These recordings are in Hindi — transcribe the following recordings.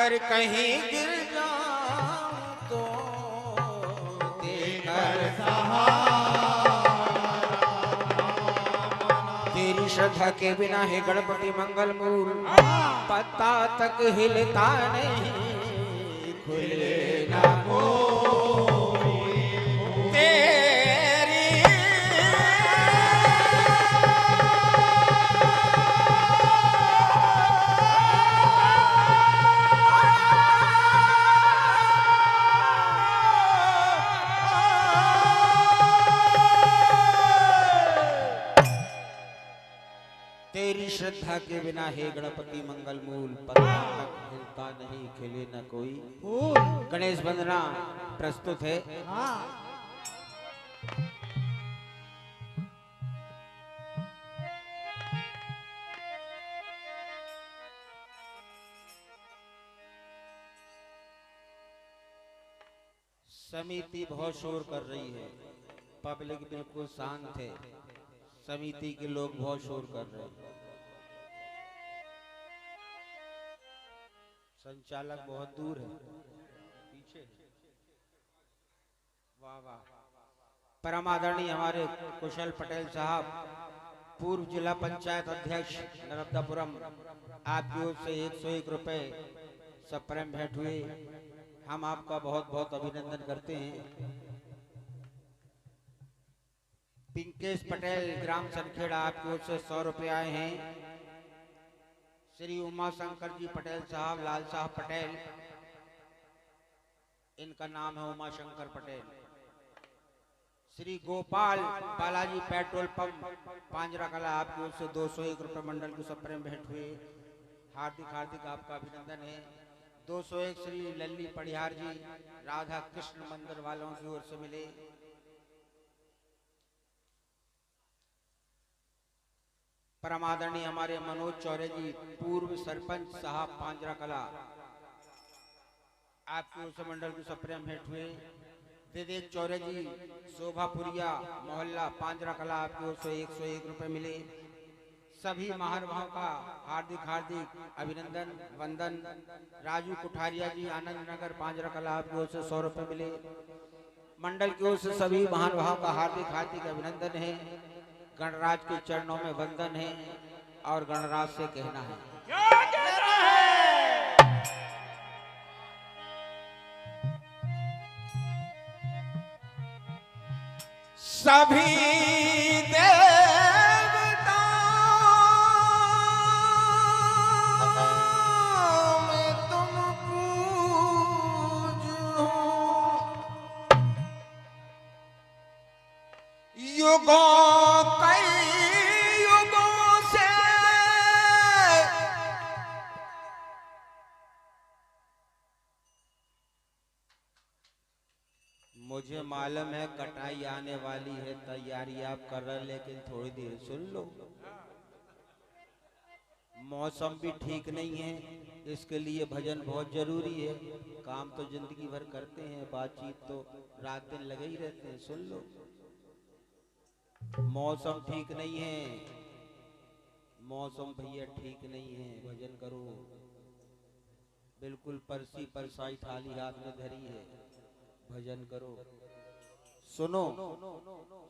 अगर कहीं गिर जाऊं तो देकर तेरी श्रद्धा के बिना है गणपति मंगल मूल पत्ता तक हिलता नहीं खुले ना तेरी श्रद्धा के बिना हे गणपति मंगल मूल पत्ता तक हिलता नहीं खिले न कोई। गणेश वंदना प्रस्तुत है। समिति बहुत शोर कर रही है, पब्लिक बिल्कुल शांत है, समिति के लोग बहुत शोर कर रहे हैं, संचालक बहुत दूर है पीछे। वाह वाह। परम आदरणीय हमारे कुशल पटेल साहब, पूर्व जिला पंचायत अध्यक्ष नर्मदापुरम, आपकी ओर से 101 रुपए सप्रेम भेंट हुए। हम आपका बहुत बहुत अभिनंदन करते हैं। पिंकेश पटेल ग्राम सनखेड़ा, आपकी ओर से 100 रुपए आए हैं। श्री उमा शंकर जी पटेल साहब, लाल साहब पटेल, इनका नाम है उमा शंकर पटेल। श्री गोपाल बालाजी पेट्रोल पंप पांजरा कला, आपकी ओर से 201 रुपए मंडल को सप्रेम भेंट हुए। हार्दिक हार्दिक आपका अभिनंदन है। 201 श्री लल्ली पड़ियार जी राधा कृष्ण मंदिर वालों की ओर से मिले। परमादरणीय हमारे मनोज चौरे जी, पूर्व सरपंच साहब पांजरा कला, आपके उस मंडल को सप्रेम भेंट हुए। विवेक चौरे जी शोभापुरिया मोहल्ला पांजरा कला, आपकी ओर से 101 रुपए मिले। सभी महानुभावों का हार्दिक हार्दिक अभिनंदन वंदन। राजू कुठारिया जी आनंद नगर पांजरा कला, आपकी ओर से 100 रुपए मिले। मंडल की ओर से सभी महानुभावों का हार्दिक हार्दिक अभिनंदन है। गणराज के चरणों में वंदन है और गणराज से कहना है, सभी देवताओं में तुम पूज्यो, युगों कई युगों से मुझे मालूम है कटाई आने वाली है, तैयारी आप कर रहे हैं, लेकिन थोड़ी देर सुन लो। मौसम भी ठीक नहीं है, इसके लिए भजन बहुत जरूरी है। काम तो जिंदगी भर करते हैं, बातचीत तो रात दिन लगे ही रहते हैं। सुन लो, मौसम ठीक नहीं है, मौसम भैया ठीक नहीं है, भजन करो। बिल्कुल परसी परसाई थाली हाथ में धरी है, भजन करो। सुनो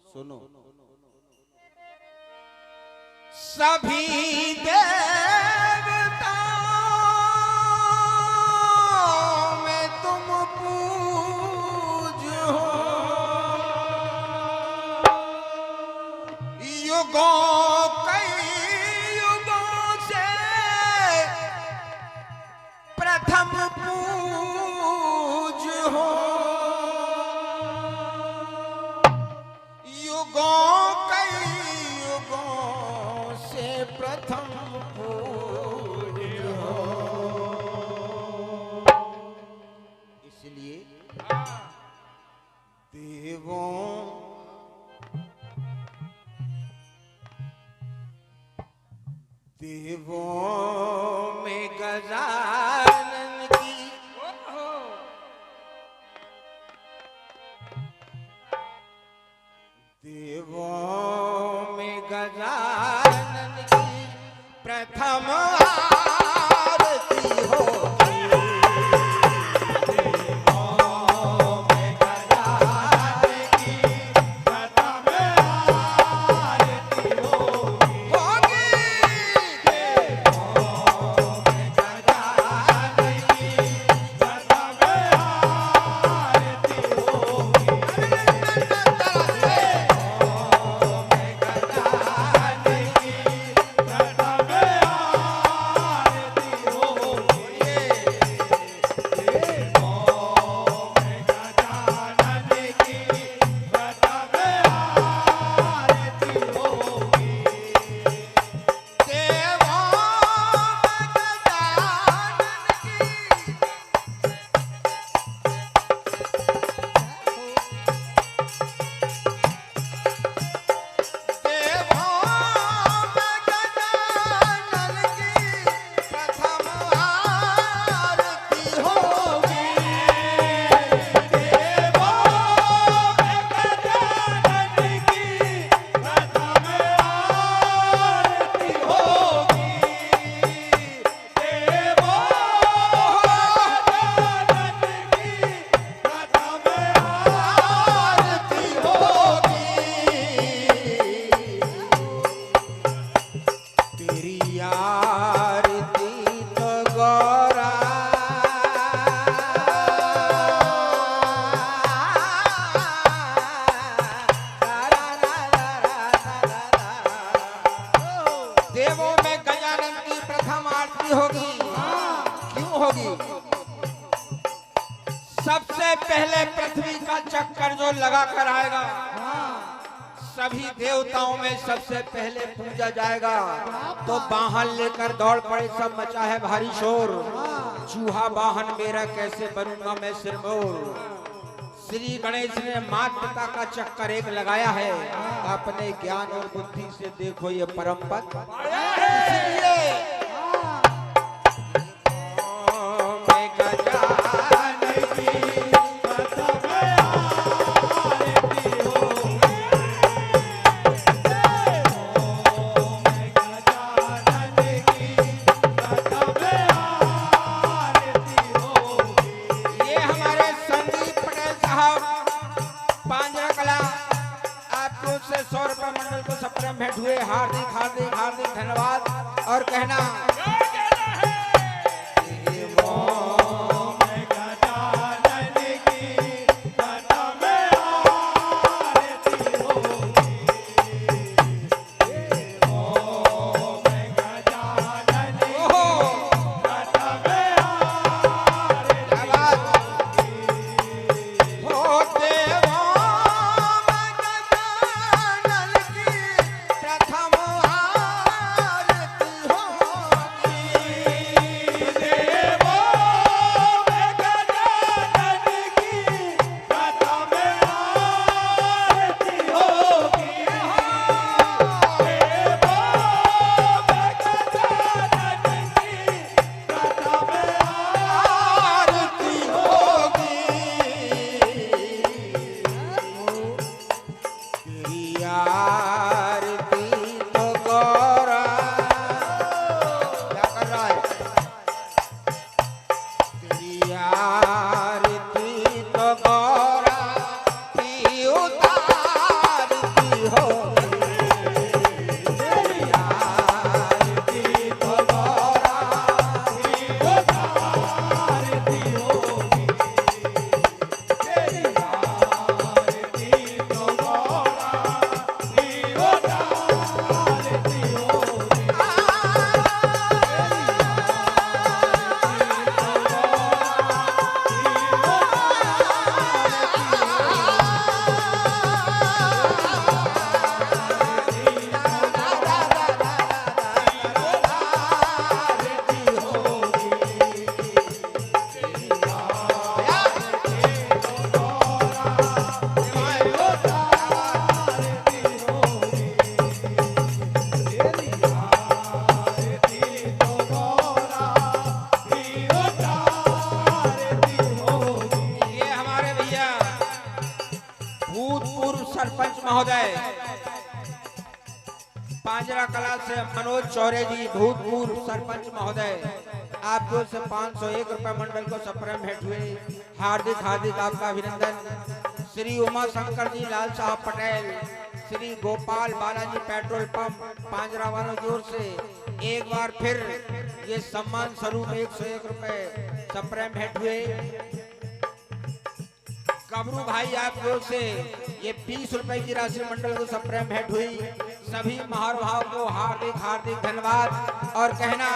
सुनो, सभी देवताओं में तुम पूज्य हो, युगों कई युगों से प्रथम पूज्य हो, युगों कई युगों से प्रथम पूज्य हो। इसलिए देवों में गजानन की देवों में गजानन की प्रथम आरती होगी। होगी। क्यों होगी? सबसे पहले पृथ्वी का चक्कर जो लगा कर आएगा, सभी देवताओं में सबसे पहले पूजा जाएगा। तो वाहन लेकर दौड़ पड़े सब, मचा है भारी शोर। चूहा वाहन मेरा कैसे बनूंगा मैं सिरमौर। श्री गणेश ने मात पिता का चक्कर एक लगाया है। अपने ज्ञान और बुद्धि से देखो ये परम पद। इसलिए भेंट हुए। हार्दिक हार्दिक हार्दिक धन्यवाद। और कहना पांजरा कला से मनोज चौरे जी, भूतपूर्व सरपंच महोदय, आपको से 501 रुपए मंडल को सप्रेम भेंट हुए। हार्दिक हार्दिक आपका अभिनंदन। श्री उमा शंकर जी, लाल साहब पटेल, श्री गोपाल बालाजी पेट्रोल पंप पांजरा वालों की ओर से एक बार फिर ये सम्मान स्वरूप 101 रुपए सप्रेम भेंट हुए। गबरू भाई आपकी ओर से ये 20 रुपए की राशि मंडल को सप्रेम भेंट हुई। सभी महानुभाव को हार्दिक हार्दिक धन्यवाद। और कहना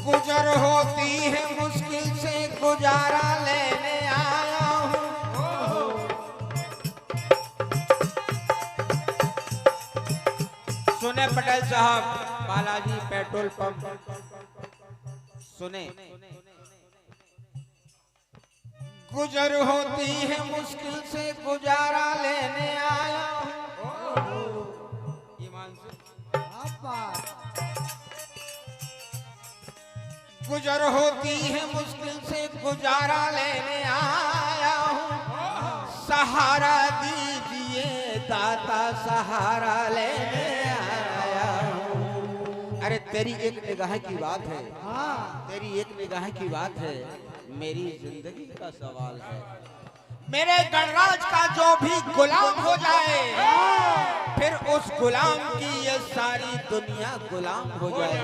गुजर होती है मुश्किल से गुजारा लेने आया हूँ। सुने पटेल साहब, बालाजी पेट्रोल पंप सुने। गुजर होती है मुश्किल से गुजारा लेने आया हूँ। गुजर होती है मुश्किल से गुजारा लेने आया हूँ। सहारा दीजिए दाता सहारा लेने आया हूँ। अरे तेरी एक निगाह की बात है, तेरी एक निगाह की बात है, मेरी जिंदगी का सवाल है। मेरे गणराज का जो भी गुलाम हो जाए, फिर उस गुलाम की ये सारी दुनिया गुलाम हो जाए।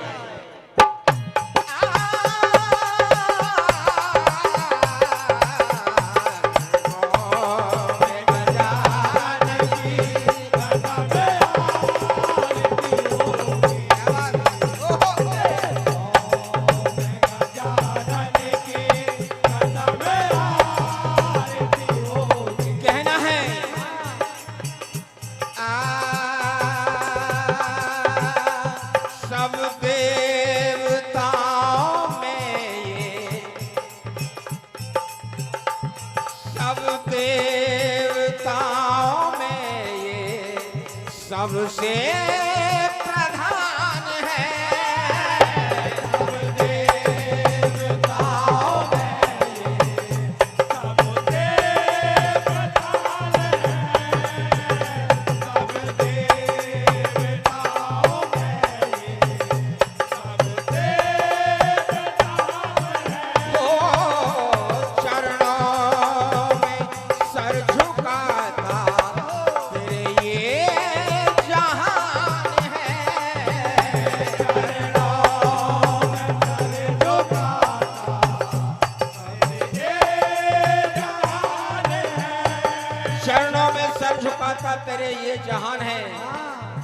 सबसे प्रधान है, सब देवताओं में ये सबसे प्रधान है, सब देवताओं में ये सबसे प्रधान है। ओ चरणों में सर झुकाता तेरे ये चरणों में सर झुकाता तेरे ये जहान है।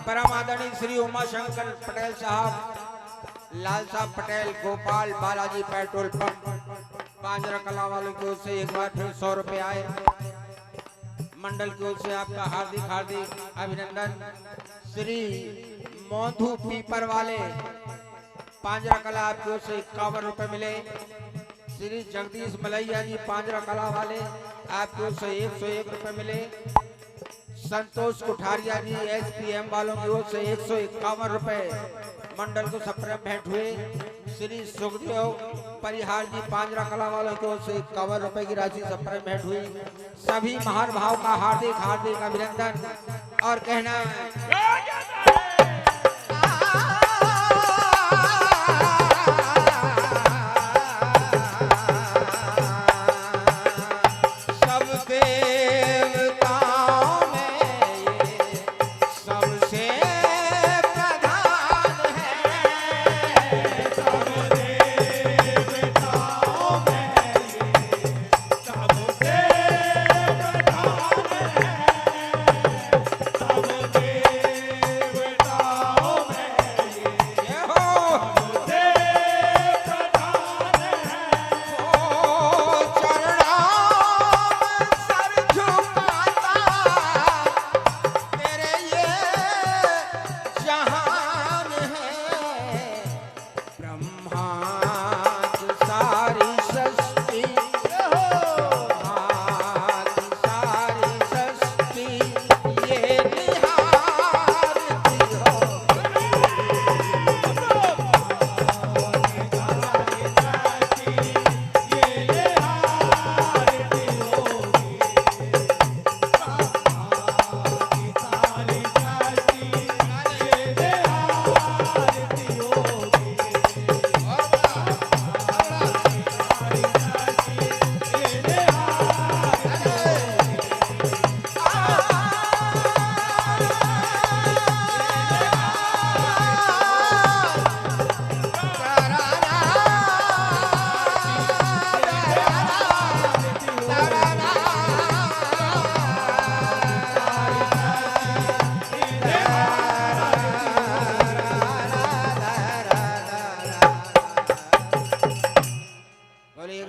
परम आदरणीय श्री उमा शंकर पटेल साहब, लाल साहब पटेल, गोपाल बालाजी पेट्रोल पंप, पांजरा कला वालों की ओर से एक बार फिर 100 रुपए आए। मंडल की ओर से आपका हार्दिक हार्दिक अभिनंदन। श्री मोंधू पीपर वाले पांजरा कला आपकी ओर से 51 रुपए मिले। श्री जगदीश मलैया जी पांजरा कला वाले आपकी ओर से 101 रुपए मिले। संतोष कुठारिया जी एसपीएम वालों की ओर से 151 रुपए मंडल को सप्रेम भेंट हुए। श्री सुखदेव परिहार जी पांजरा कला वालों की ओर से 51 रुपए की राशि सप्रेम भेंट हुई। सभी महान भाव का हार्दिक हार्दिक अभिनंदन और कहना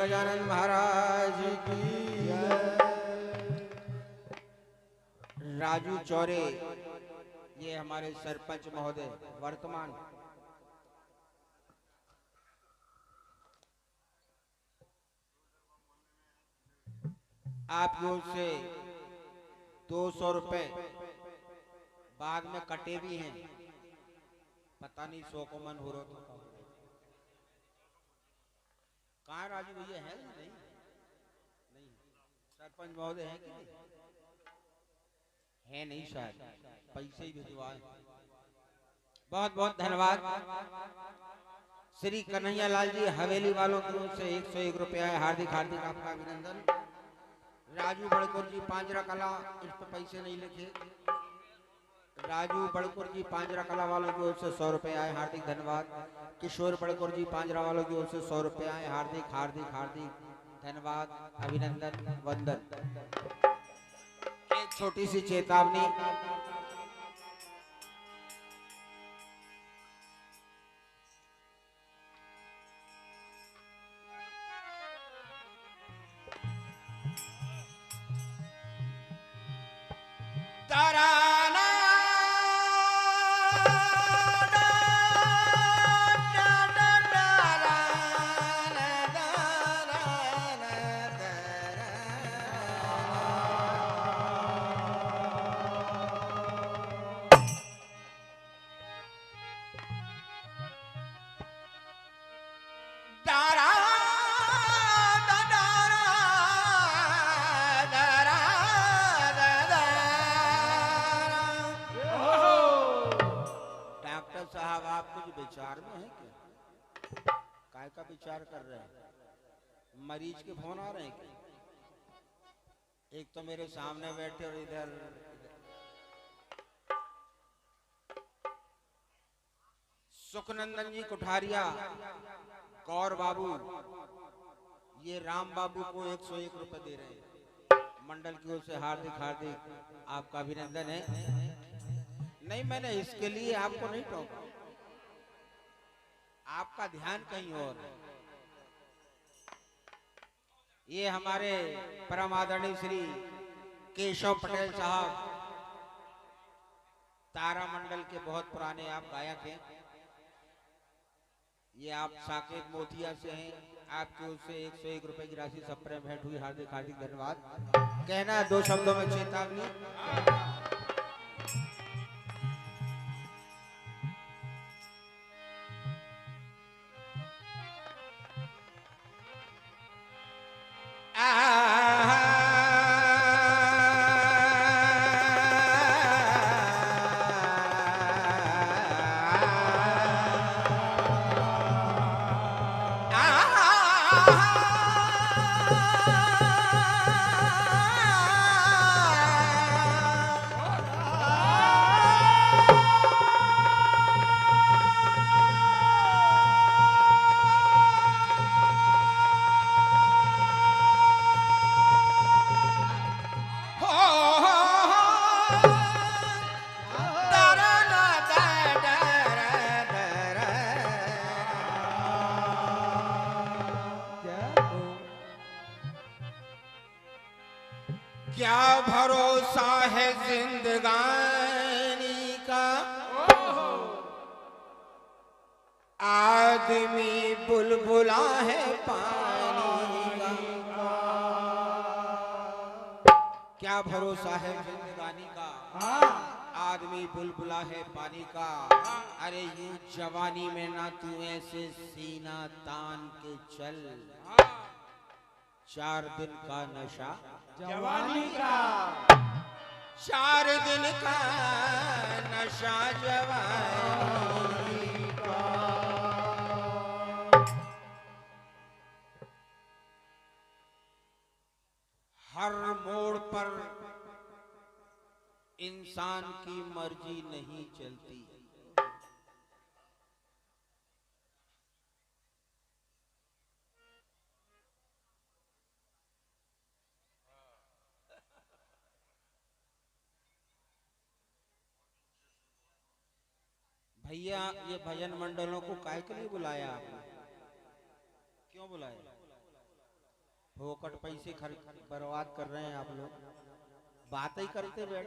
गजानन महाराज की राजू चौरे, ये हमारे सरपंच महोदय वर्तमान। आप लोग से 200 रुपए बाद में कटे भी हैं, पता नहीं 100 को मन हो रहा था। कहाँ राजू भैया है? नहीं नहीं, सरपंच महोदय है कि नहीं? है नहीं शायद, पैसे ही भिजवाए। बहुत बहुत धन्यवाद। श्री कन्हैया लाल जी हवेली वालों की ओर से 101 रुपया है, हार्दिक हार्दिक आपका अभिनंदन। राजू बड़कुर जी पांजरा कला, इस पर पैसे नहीं लिखे। राजू बड़कुर जी पांजरा कला वालों की ओर से 100 रुपया है, हार्दिक धन्यवाद। किशोर बड़कुर जी पांजरा वालों की ओर से 100 रुपया है, हार्दिक हार्दिक हार्दिक धन्यवाद, अभिनंदन, वंदन। एक छोटी सी चेतावनी, साहब आप कुछ विचार में है क्या? काय का विचार कर रहे हैं? मरीज के फोन आ रहे हैं क्या? एक तो मेरे सामने बैठे और इधर सुखनंदन जी कुठारिया, कौर बाबू, ये राम बाबू को 101 रुपए दे रहे हैं। मंडल की ओर से हार्दिक हार्दिक आपका अभिनंदन है। नहीं, मैंने इसके लिए आपको नहीं टोका, आपका ध्यान कहीं और है। ये हमारे परम आदरणीय श्री केशव पटेल साहब, तारा मंडल के बहुत पुराने आप गायक हैं। ये आप साकेत मोतिया से हैं, आपकी ओर से 101 रुपए की राशि सब प्रेम भेंट हुई, हार्दिक हार्दिक धन्यवाद। कहना है 2 शब्दों में चेतावनी, क्या भरोसा है जिंदगानी का, आदमी बुलबुला है पानी का। क्या भरोसा है जिंदगानी का, आदमी बुलबुला है पानी का। अरे यूं जवानी में ना तू ऐसे सीना तान के चल, 4 दिन का नशा जवानी का, 4 दिन का नशा जवानी का। हर मोड़ पर इंसान की मर्जी नहीं चलती। भैया, ये भजन मंडलों को काहे के लिए बुलाया आपने? क्यों बुलाया? फोकट पैसे बर्बाद कर रहे हैं आप लोग, बात ही करते बैठ।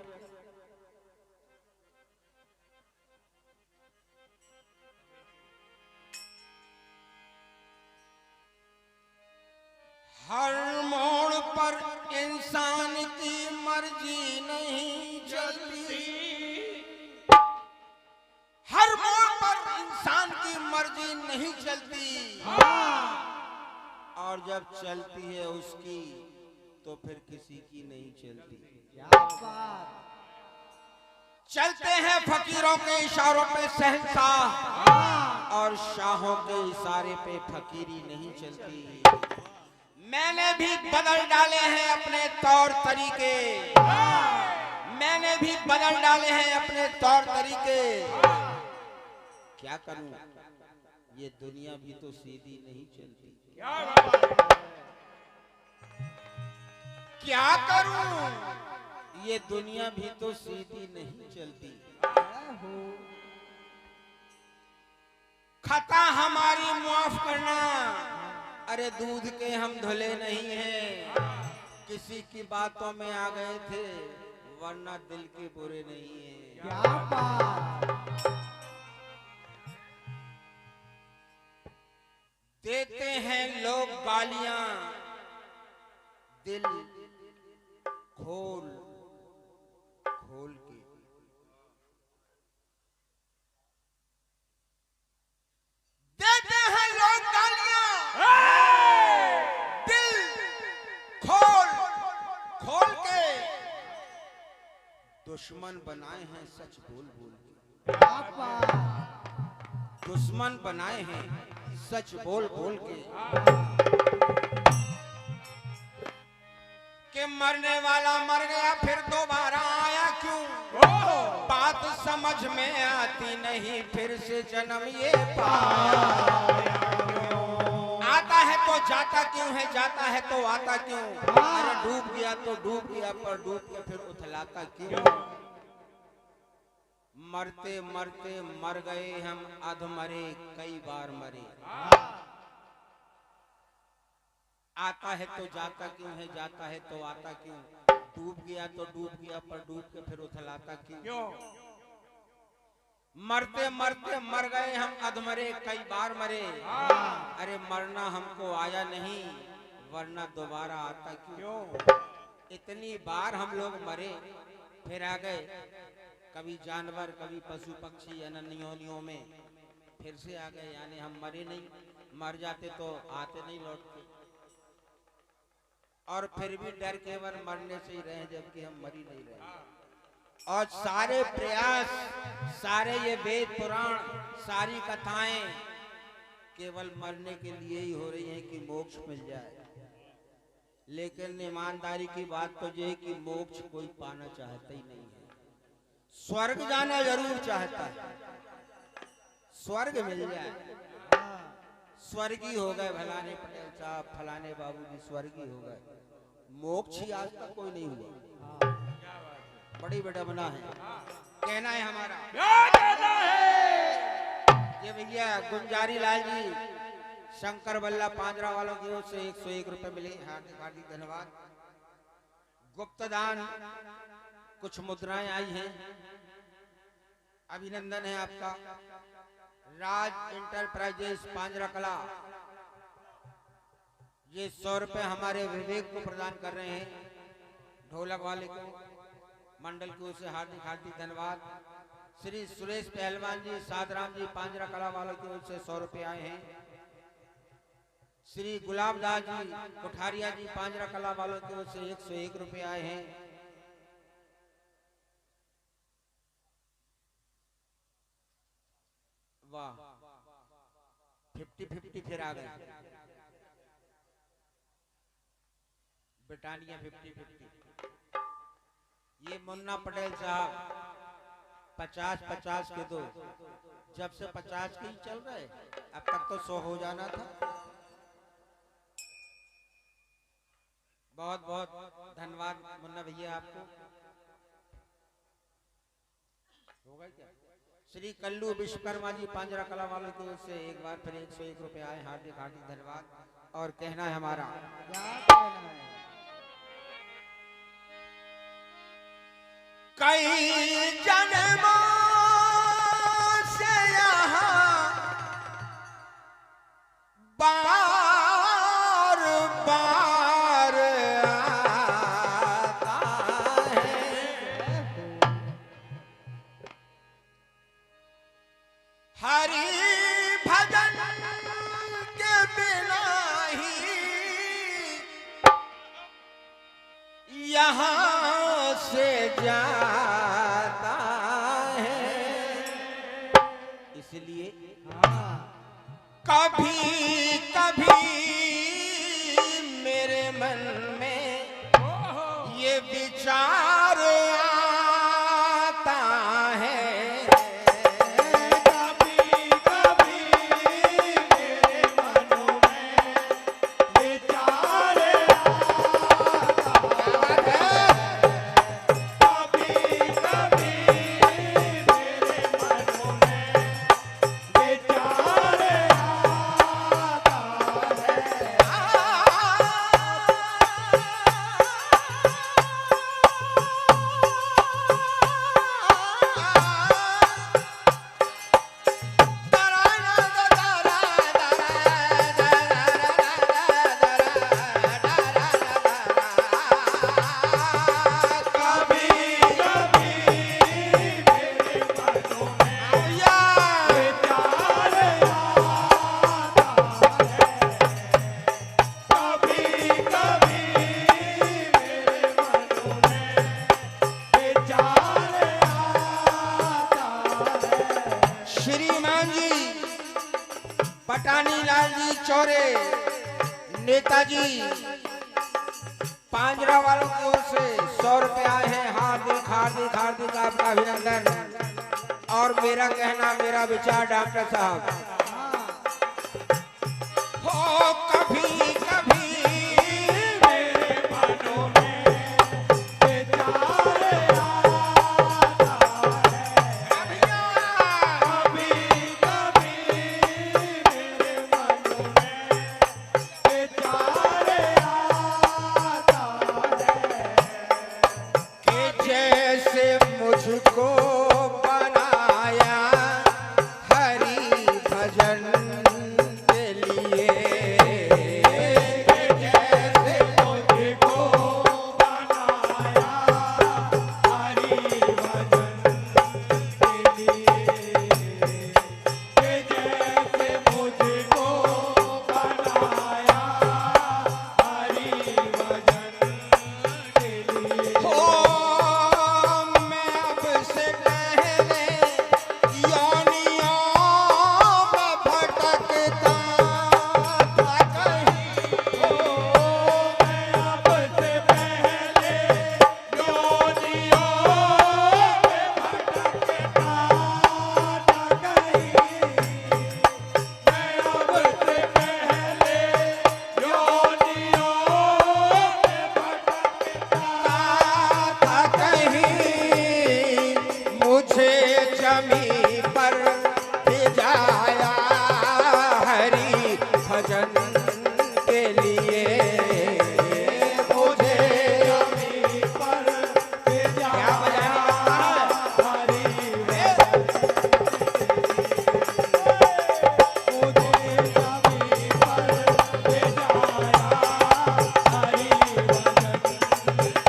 हर मोड़ पर इंसान की मर्जी नहीं चलती, हर मोड़ पर इंसान की मर्जी नहीं चलती, और जब चलती है उसकी तो फिर किसी की नहीं चलती। क्या बात। चलते हैं फकीरों के इशारों पे शहंशाह, और शाहों के इशारे पे फकीरी नहीं चलती। मैंने भी बदल डाले हैं अपने तौर तरीके, मैंने भी बदल डाले हैं अपने तौर तरीके। क्या करूं, ये दुनिया भी तो सीधी नहीं चलती। क्या करूं, ये दुनिया भी तो सीधी नहीं चलती। खता हमारी माफ करना, अरे दूध के हम धुले नहीं हैं। किसी की बातों में आ गए थे, वरना दिल के बुरे नहीं हैं। क्या बात। देते हैं लोग गालियां, दिल खोल खोल के। देते हैं लोग गालियां, दिल खोल खोल के। दुश्मन बनाए हैं सच बोल बोल के, दुश्मन बनाए हैं सच बोल बोल के मरने वाला मर गया फिर दोबारा आया क्यों। बात समझ में आती नहीं, फिर से जन्म ये पाया। आता है तो जाता क्यों है, जाता है तो आता क्यों। अरे डूब गया तो डूब गया, पर डूब के फिर उथलाता क्यों। मरते मरते मर गए हम, अधमरे कई बार मरे। आता है तो जाता क्यों है, जाता है तो आता क्यों। डूब गया तो डूब गया, पर डूब के फिर उथलाता क्यों। मरते मरते मर गए हम, अधमरे कई बार मरे। अरे मरना हमको आया नहीं, वरना दोबारा आता क्यों। इतनी बार हम लोग मरे फिर आ गए, कभी जानवर कभी पशु पक्षी अनन्य योनियों में, फिर से आ गए। यानी हम मरे नहीं, मर जाते तो आते नहीं लौट के। और फिर भी डर केवल मरने से ही रहे, जबकि हम मर ही नहीं रहे। और सारे प्रयास, सारे ये वेद पुराण, सारी कथाएं केवल मरने के लिए ही हो रही हैं कि मोक्ष मिल जाए। लेकिन ईमानदारी की बात तो ये है कि मोक्ष कोई पाना चाहता ही नहीं है। स्वर्ग जाना जरूर चाहता है, स्वर्ग मिल जाए। स्वर्गीय हो गए फलाने पटेल साहब, फलाने बाबू जी स्वर्गीय हो गए, मोक्ष ही आज तक कोई नहीं हुआ। बड़ी विडंबना है, कहना है हमारा। ये भैया गुंजारी लाल जी शंकर बल्ला पांजरा वालों की ओर से 101 रुपए मिले, हार्दिक हार्दिक धन्यवाद। गुप्त दान कुछ मुद्राएं आई हैं, अभिनंदन है आपका। राज इंटरप्राइजेस पांजरा कला ये 100 रुपए हमारे विवेक को प्रदान कर रहे हैं, ढोलक वाले को, मंडल की ओर से हार्दिक हार्दिक धन्यवाद। श्री सुरेश पहलवान जी, साधराम जी पांजरा कला वालों की ओर से 100 रुपए आए हैं। श्री गुलाबदास जी कोठारिया जी पांजरा कला वालों की ओर से 101 रुपए आए हैं। वाह, 50-50 फिर आ गए। ब्रिटानिया 50-50। ये मुन्ना पटेल साहब 50-50 के दो, जब से 50 के ही चल रहे, अब तक तो 100 हो जाना था। बहुत बहुत धन्यवाद मुन्ना भैया आपको। होगा क्या। श्री कल्लू विश्वकर्मा जी पांजरा कला वालों की ओर से एक बार फिर 101 रुपए आए, हार्दिक हार्दिक धन्यवाद। और कहना है हमारा, कई जन्मों से यहाँ बार बार आता है, हरि भजन के बिना ही यहाँ से जाता इसीलिए कभी कभी मेरे मन में ये विचार आता है, कभी कभी मेरे मन में विचार आता है, कभी कभी मेरे मन में विचार आता श्रीमान जी पटानी लाल जी चौरे नेताजी पांजरा वालों की ओर से 100 रुपए आए हैं। हार्दिक हार्दिक हार्दिक आपका अभिनंदन। और मेरा कहना मेरा विचार डॉक्टर साहब, हो कभी कभी मेरे मनों में विचार आता है, कभी कभी मेरे मनों में विचार आता है, कि जैसे मुझको बनाया हरि भजन के लिए, जैसे मुझको बनाया हरि भजन के लिए, जैसे मुझको बनाया हरि भजन के लिए। हो मैं अब से पहले योनियों में भटकता था कहीं, मैं अब से पहले योनियों में भटकता था कहीं, मैं अब से पहले योनियों में भटकता था कहीं, मुझे जमी पर भेजाया हरि भजन के लिए, मुझे जमी पर क्या बजाने का हरि मुझे जमी पर भेजाया हरि भजन के लिए।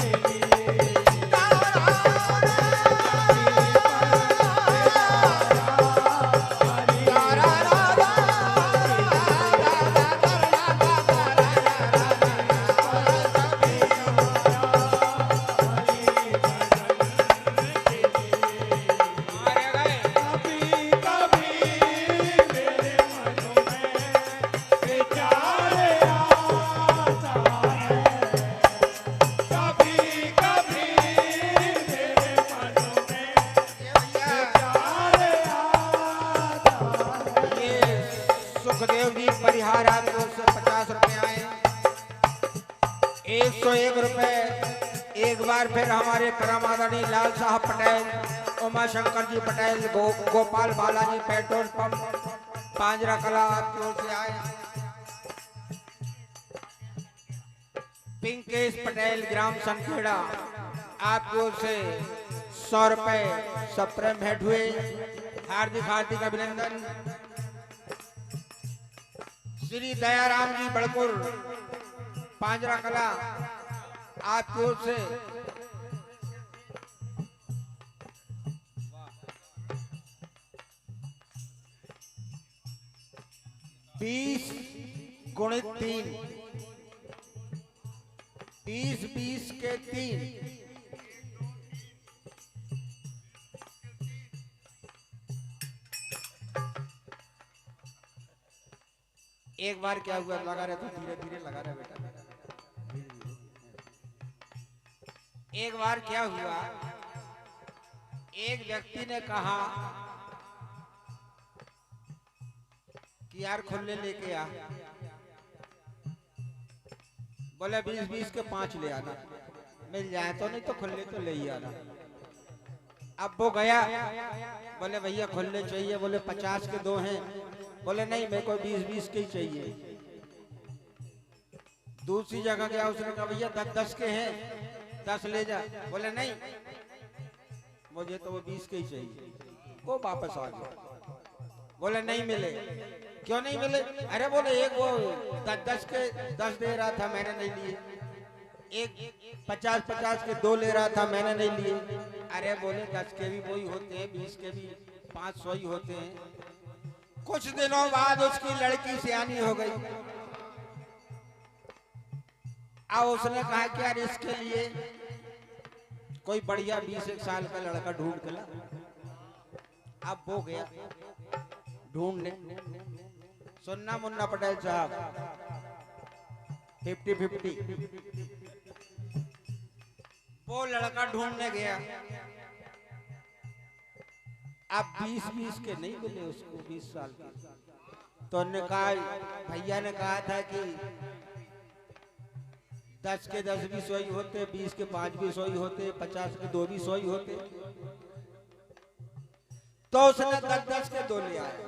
कभी कभी मेरे मनों में विचार आता है, कभी कभी मेरे मनों में विचार आता है। ये सुखदेव जी परिहार आपको से 50 रुपए आए। 101 रुपए एक बार फिर हमारे परम आदरणीय लाल साहब पटेल, उमा शंकर जी पटेल, गोपाल बालाजी पेट्रोल पंप पांजरा कला आपकी ओर से आए। पिंकेश पटेल ग्राम संखेड़ा आपकी ओर से 100 रुपए सप्रेम भेंट हुए। हार्दिक हार्दिक अभिनंदन। श्री दयाराम जी बड़कुर पांजरा कला आपकी ओर से 20 गुणित 3, 20 20 के 3 एक बार क्या हुआ, लगा रहे तो धीरे धीरे लगा रहे बेटा। एक बार क्या हुआ, एक व्यक्ति ने कहा कि यार खुले लेके आ। बोले 20-20 के 5 ले आना, मिल जाए तो, नहीं तो खुले तो ले ही आना। अब वो गया, बोले भैया खुले चाहिए, बोले 50 के 2 हैं, बोले नहीं मेरे को 20-20 के ही चाहिए। दूसरी जगह गया, उसने कहा भैया 10-10 के हैं, 10 ले जा, बोले नहीं मुझे तो वो 20 के ही चाहिए। वो वापस आ गया, बोले नहीं मिले। क्यों नहीं मिले? अरे बोले एक वो 10-10 के 10 दे रहा था, मैंने नहीं लिए। एक 50-50 के 2 ले रहा था, मैंने नहीं लिए। अरे बोले 10 के भी वही होते हैं, 20 के भी 500 ही होते हैं। कुछ दिनों बाद उसकी लड़की सियानी हो गई। अब उसने कहा कि यार इसके लिए कोई बढ़िया 20 साल का लड़का ढूंढ के ला। अब वो गया ढूंढने। सुनना मुन्ना पटेल साहब, 50-50 वो लड़का ढूंढने गया। अब 20-20 के नहीं मिले उसको, 20 साल के। तो उन्होंने कहा, भैया ने कहा था कि 10 के 10 भी 100 ही होते, 20 के 5 भी 100 ही होते, 50 के 2 भी 100 ही होते। तो उसने 10-10 के 2 ले आए।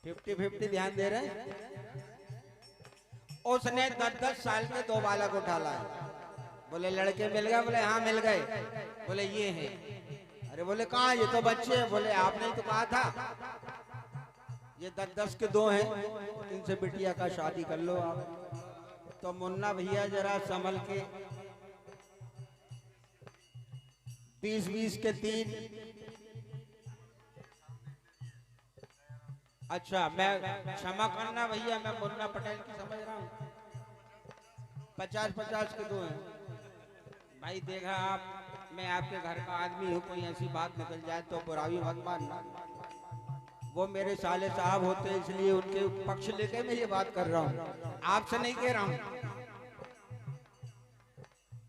50-50 ध्यान दे रहे हैं। उसने 10-10 साल के 2 बालक उठा लाए। बोले लड़के मिल गए? बोले हाँ मिल गए। बोले ये हैं। अरे बोले कहाँ? ये तो बच्चे हैं। बोले आपने ही तो कहा था ये 10-10 के 2 हैं, इनसे बिटिया का शादी कर लो आप। तो मुन्ना भैया जरा संभल के 20-20 के 3। अच्छा मैं क्षमा करना भैया, मैं मुन्ना पटेल की समझ रहा हूँ। 50-50 के 2 हैं। भाई देखा आप, मैं आपके घर का आदमी हूँ, कोई ऐसी बात निकल जाए तो बुरा भी मत मानना। वो मेरे साले साहब होते, इसलिए उनके पक्ष लेके मैं ये बात कर रहा हूँ, आपसे नहीं कह रहा हूँ।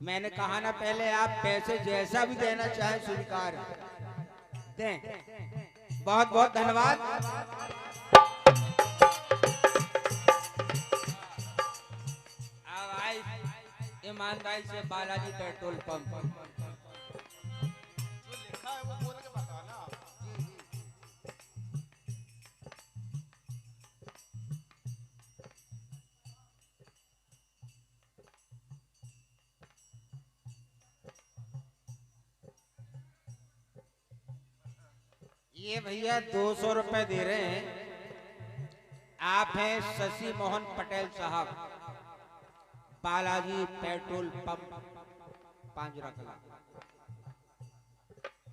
मैंने कहा ना पहले, आप पैसे जैसा भी देना चाहे स्वीकार दें। बहुत बहुत धन्यवाद। अब आई ईमानदारी से बालाजी पेट्रोल पंप। जो लिखा है वो बोल के बताना। ये भैया 200 रुपए दे रहे हैं। आप हैं शशि मोहन पटेल साहब, बालाजी पेट्रोल पंप, पांजरा कला।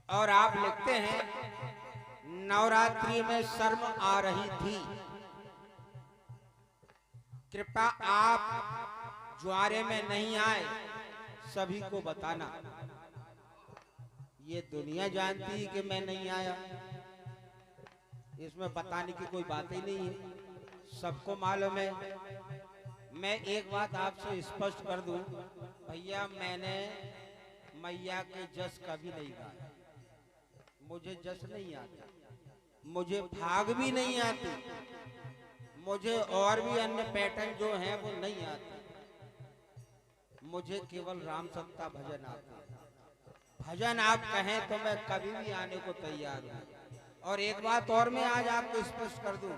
और आप लिखते हैं नवरात्रि में शर्म आ रही थी, कृपया आप ज्वारे में नहीं आए, सभी को बताना। ये दुनिया जानती है कि मैं नहीं आया, इसमें बताने की कोई बात ही नहीं है, सबको मालूम है। मैं एक बात आपसे स्पष्ट कर दूं, भैया मैंने मैया के जस कभी नहीं गाया। मुझे जस नहीं आता, मुझे भाग भी नहीं आती, मुझे और भी अन्य पैटर्न जो हैं वो नहीं आते। मुझे केवल राम सत्ता भजन आता है। भजन आप कहें तो मैं कभी भी आने को तैयार हूँ। और एक बात और मैं आज आपको स्पष्ट कर दूं,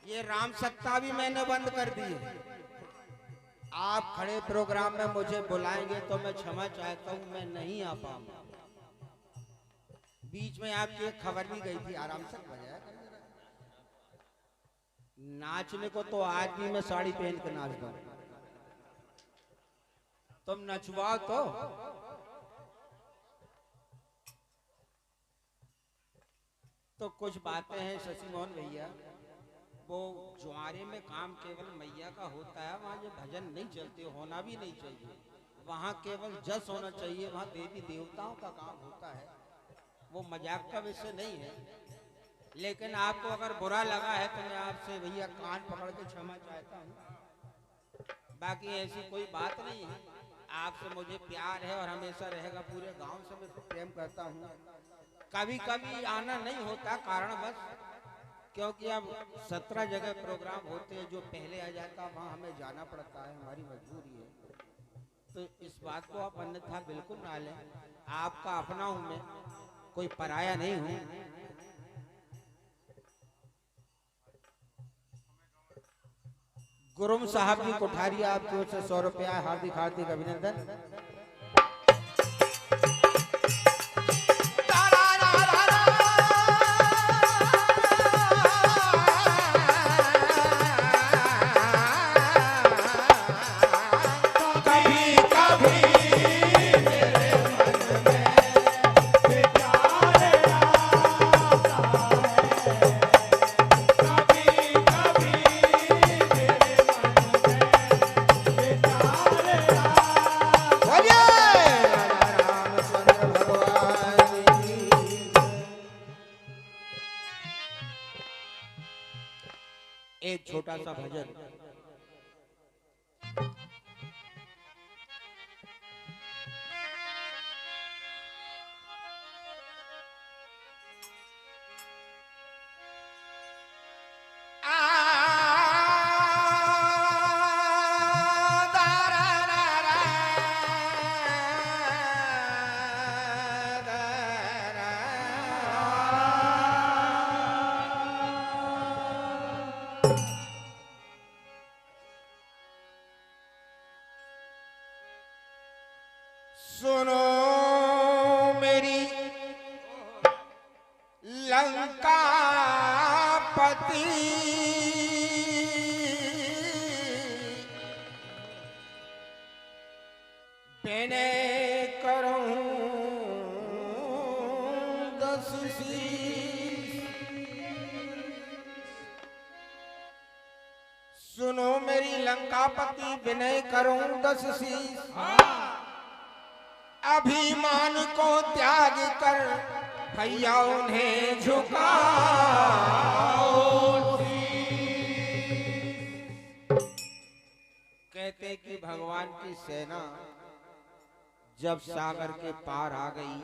ये राम सत्ता भी मैंने बंद कर दी है। आप खड़े प्रोग्राम में मुझे बुलाएंगे तो मैं क्षमा चाहता हूँ, मैं नहीं आ पाऊंगा। बीच में आपकी एक खबर भी गई थी, आराम से बजाया नाचने को, तो आज भी मैं साड़ी पहन के नाचता हूँ, तुम नचवाओ तो कुछ बातें हैं शशि मोहन भैया। वो ज्वारे में काम केवल मैया का होता है, वहाँ ये भजन नहीं चलते, होना भी नहीं चाहिए। वहाँ केवल जस होना चाहिए, वहाँ देवी देवताओं का काम होता है। वो मजाक का विषय नहीं है। लेकिन आपको अगर बुरा लगा है तो मैं आपसे भैया कान पकड़ के क्षमा चाहता हूँ। बाकी ऐसी कोई बात नहीं है, आपसे मुझे प्यार है और हमेशा रहेगा। पूरे गांव से मैं प्रेम करता हूँ। कभी कभी आना नहीं होता कारणवश, क्योंकि अब 17 जगह प्रोग्राम होते हैं, जो पहले आ जाता वहाँ हमें जाना पड़ता है, हमारी मजबूरी है। तो इस बात को आप अन्यथा बिल्कुल ना लें। आपका अपना हूँ मैं, कोई पराया नहीं हूँ। गुरुम साहब जी कोठारी आपकी ओर से 100 रुपया हार्दिक हार्दिक अभिनंदन। एक छोटा सा भजन। सुनो मेरी लंका पति, बिनय करूं 10 शीश। सुनो मेरी लंकापति, विनय करूं 10 शीश। अभिमान को त्याग कर भैया उन्हें झुकाओ। कहते कि भगवान की सेना जब सागर के पार आ गई,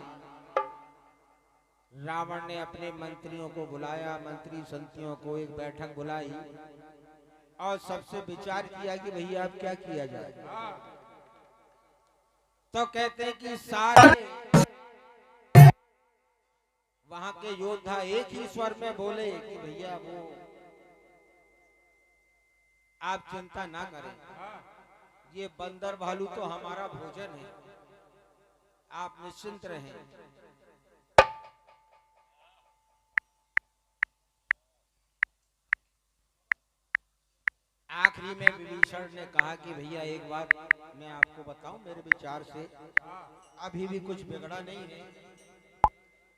रावण ने अपने मंत्रियों को बुलाया, मंत्री संतियों को एक बैठक बुलाई और सबसे विचार किया कि भैया अब क्या किया जाए। तो कहते हैं कि सारे वहां के योद्धा एक ही स्वर में बोले कि भैया वो आप चिंता ना करें, ये बंदर भालू तो हमारा भोजन है, आप निश्चिंत रहें। आखिरी में विभीषण ने कहा कि भैया एक बात मैं आपको बताऊं, मेरे विचार से अभी भी कुछ बिगड़ा नहीं है।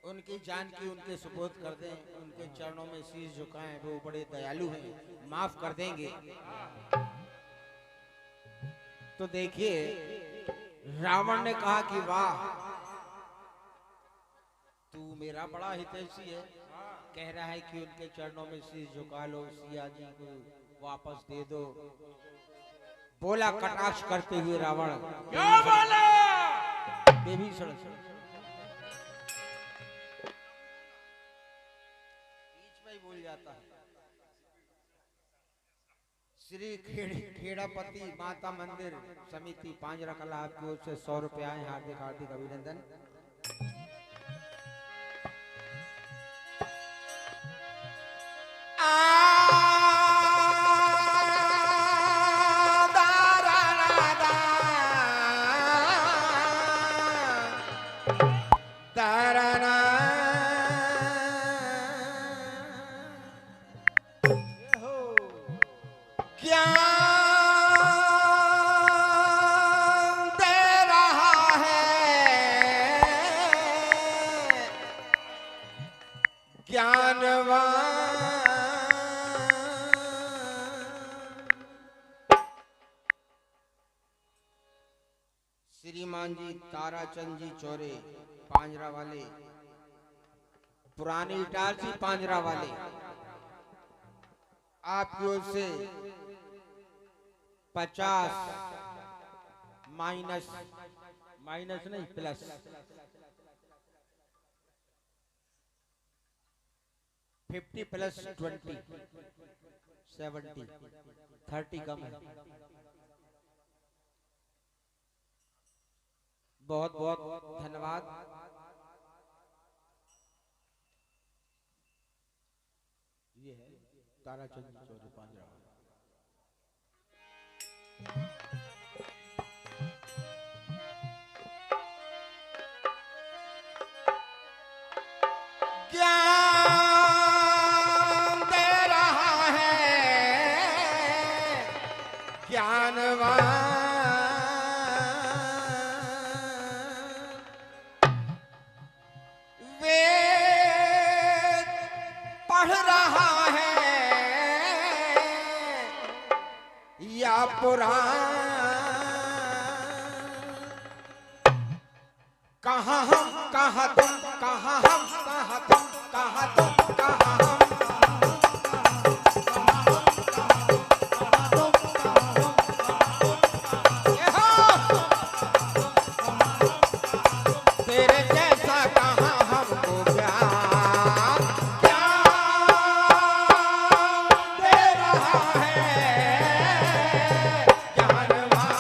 उनकी जान की उनके सुपुर्द कर दें, उनके चरणों में शीश झुकाएं, वो बड़े दयालु हैं, माफ कर देंगे। तो देखिए रावण ने कहा कि वाह, तू मेरा बड़ा हितैषी है, कह रहा है कि उनके चरणों में शीश झुका लो, सिया जी को वापस दे दो। बोला कटाक्ष करते हुए रावण, क्या बोला? विभीषण बीच में ही बोल जाता है। श्री खेड़ापति माता मंदिर समिति पांजरा कला आपकी ओर से 100 रुपया है, हार्दिक हार्दिक अभिनंदन। श्रीमान जी ताराचंद जी चौरे पांजरा वाले पुरानी इटारसी पांजरा वाले आपकी ओर से 50 माइनस नहीं प्लस 50 प्लस 20 70 30 कम है। बहुत बहुत धन्यवाद। ये है ताराचंद चौधरी पांजरा। ज्ञान दे रहा है ज्ञानवान, वेद पढ़ रहा है या पुराण, कहाँ हम कहाँ तुम, कहाँ हम कहाँ तुम, कहाँ तुम कहाँ हम, ये हो। तेरे जैसा कहाँ हमको ज्ञान, ज्ञान दे रहा है ज्ञानवान,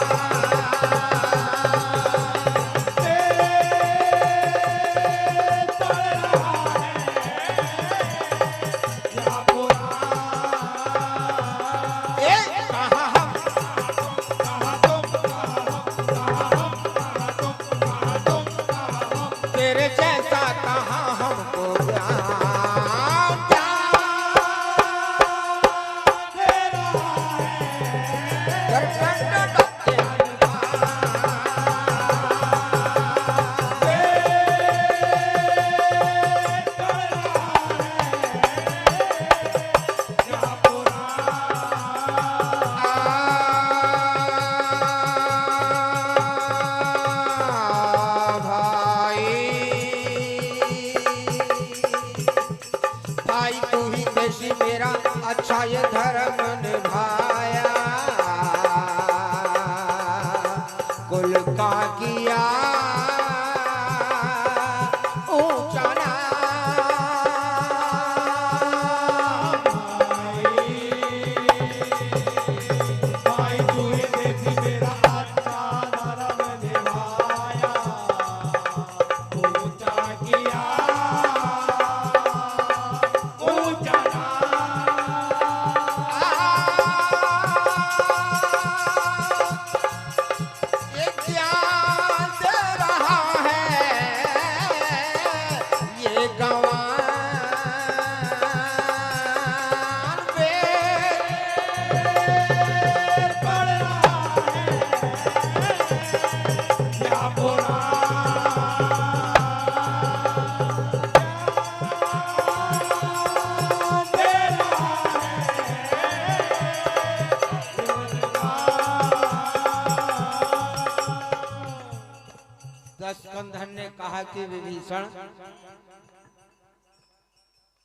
तेरे जैसा कहाँ हमको ज्ञान, ज्ञान दे रहा भाई तू ही देशी मेरा अच्छा ये धर्म निभाया, कुल का किया ऊंचा नाम। भाई तू ही देशी मेरा अच्छा धर्म निभाया, ऊंचा किया दशकंधन ने कहा कि विभीषण,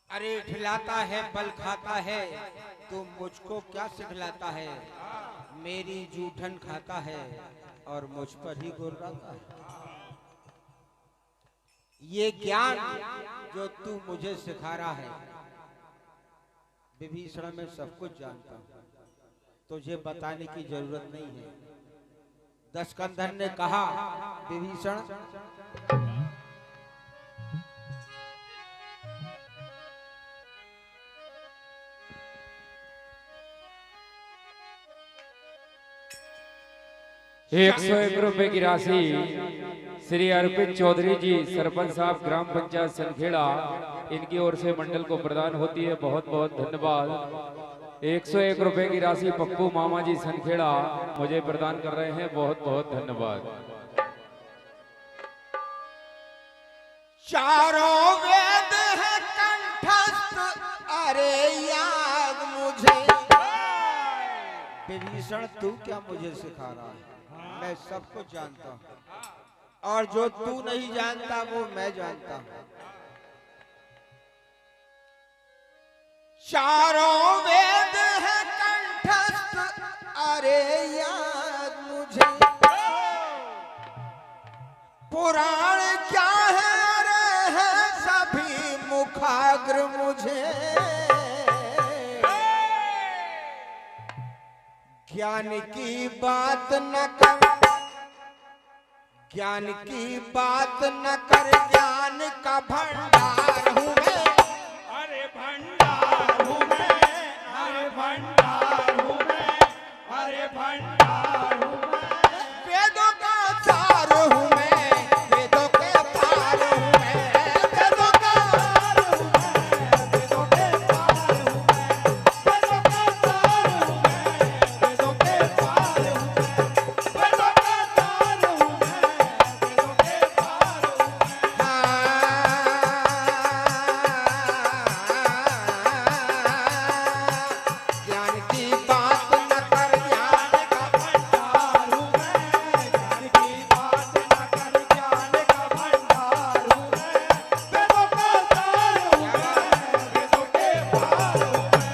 अरे खिलाता है बल खाता है, तू मुझको क्या सिखलाता है, मेरी जूठन खाता है और मुझ पर ही गुर्राता है। ये ज्ञान जो तू मुझे सिखा रहा है विभीषण, मैं सब कुछ जानता हूँ, तुझे बताने की जरूरत नहीं है। दशकंधन ने कहा विभीषण, ₹101 की राशि श्री अर्पित चौधरी जी सरपंच साहब ग्राम पंचायत सनखेड़ा, इनकी ओर से मंडल को प्रदान होती है। बहुत बहुत धन्यवाद। ₹101 की राशि पप्पू मामा जी सनखेड़ा मुझे प्रदान कर रहे हैं। बहुत बहुत धन्यवाद। चारों वेद है कंठस्थ, अरे याद मुझे। विभीषण तू क्या मुझे सिखा रहा है, मैं सब कुछ जानता हूँ और जो तू नहीं जानता वो मैं जानता हूँ। चारों वेद है कंठस्थ, अरे याद मुझे पुराण क्या है, अरे है सभी मुखाग्र मुझे। ज्ञान की बात न कर, ज्ञान की बात न कर, ज्ञान का भंडार हूँ मैं। अरे भंडार हूँ मैं, अरे भंडार हूँ मैं, अरे भंडार हूँ मैं। वेदों का सार हूँ मैं, वेदों के पार हूँ मैं, वेदों का सार हूँ मैं, वेदों के पार हूँ मैं, वेदों का सार हूँ मैं, वेदों के पार हूँ मैं, वेदों का सार हूँ मैं, वेदों के पार हूँ मैं। ज्ञान की बात न कर, ज्ञान का भंडार हूँ मैं। ज्ञान की बात न कर, ज्ञान का भंडार हूँ मैं। वेदों का सार हूँ मैं, वेदों के पार हूँ मैं,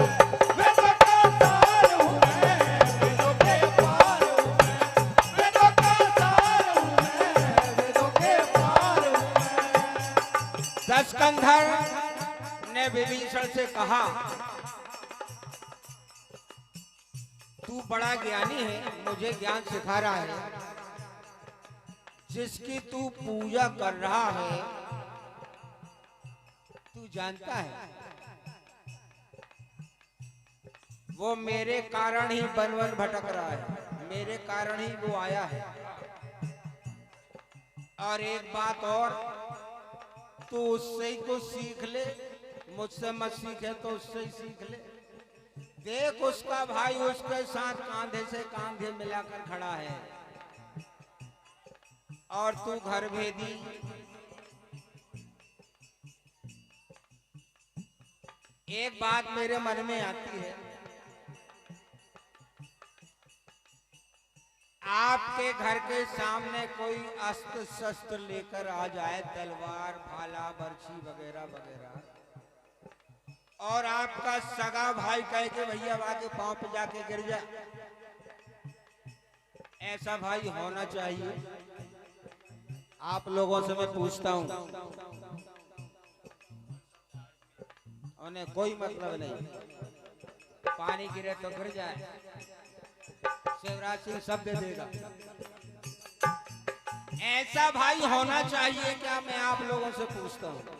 वेदों का सार हूँ मैं, वेदों के पार हूँ मैं, वेदों का सार हूँ मैं, वेदों के पार हूँ मैं। दशकंधर ने विभीषण से कहा, तू बड़ा ज्ञानी है, मुझे ज्ञान सिखा रहा है। जिसकी तू पूजा कर रहा है, तू जानता है वो मेरे कारण ही वन वन भटक रहा है, मेरे कारण ही वो आया है। और एक बात और, तू उससे ही कुछ सीख ले, मुझसे मत सीखे तो उससे ही सीख ले। देख उसका भाई उसके साथ कांधे से कांधे मिलाकर खड़ा है, और तू घर भेदी। एक बात मेरे मन में आती है, आपके घर के सामने कोई अस्त्र शस्त्र लेकर आ जाए, तलवार भाला बर्छी वगैरह वगैरह, और आपका सगा भाई कहे कि भैया आके पांव पे जाके गिर जाए, ऐसा भाई होना चाहिए? आप लोगों से मैं पूछता हूं, उन्हें कोई मतलब नहीं, पानी गिरे तो गिर जाए, शिवराज सिंह सब दे देगा, ऐसा भाई होना चाहिए क्या? मैं आप लोगों से पूछता हूं।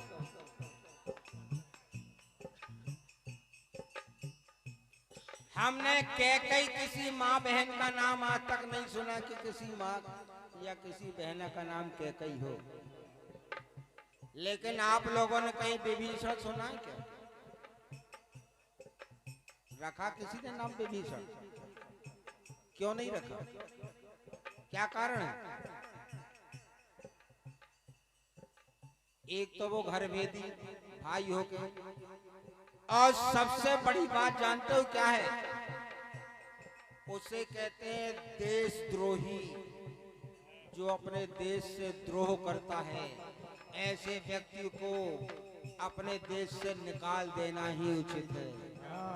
हमने कैकई किसी माँ बहन का नाम आज तक नहीं सुना कि किसी माँ या किसी बहन का नाम कैकई हो, लेकिन आप लोगों ने कहीं विभीषण सुना है क्या? रखा किसी ने नाम विभीषण? क्यों नहीं रखा? क्या कारण है? एक तो वो घर भेदी भाई हो के, और सबसे बड़ी बात जानते हो क्या है? उसे कहते हैं देशद्रोही। जो अपने देश से द्रोह करता है, ऐसे व्यक्ति को अपने देश से निकाल देना ही उचित है।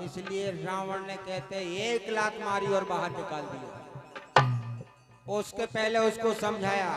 इसलिए रावण ने कहते हैं एक लात मारी और बाहर निकाल दिया। उसके पहले उसको समझाया,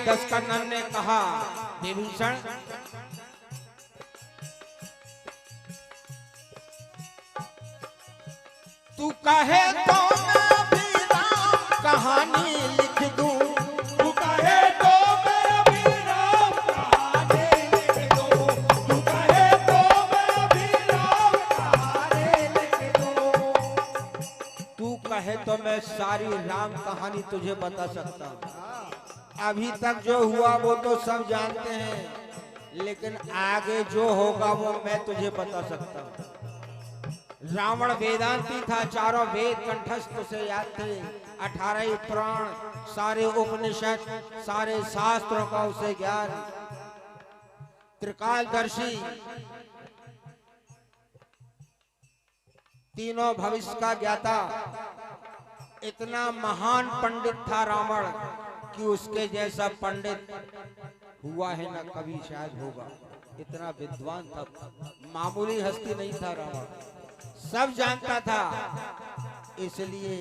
दशकंधर ने कहा विभीषण तू कहे तो मैं भी राम कहानी लिख दूं, तू कहे तो मैं भी राम कहानी लिख दूं, तू कहे तो मैं भी राम कहानी लिख दूं, तू कहे तो मैं सारी राम कहानी तुझे बता सकता हूँ। अभी तक जो हुआ वो तो सब जानते हैं, लेकिन आगे जो होगा वो मैं तुझे बता सकता हूँ। रावण वेदांती था, चारों वेद कंठस्थ से याद थे, 18 पुराण, सारे उपनिषद, सारे शास्त्रों का उसे ज्ञान, त्रिकालदर्शी, तीनों भविष्य का ज्ञाता, इतना महान पंडित था रावण कि उसके जैसा पंडित हुआ है ना कभी शायद होगा। इतना विद्वान था, मामूली हस्ती नहीं था रावण, सब जानता था। इसलिए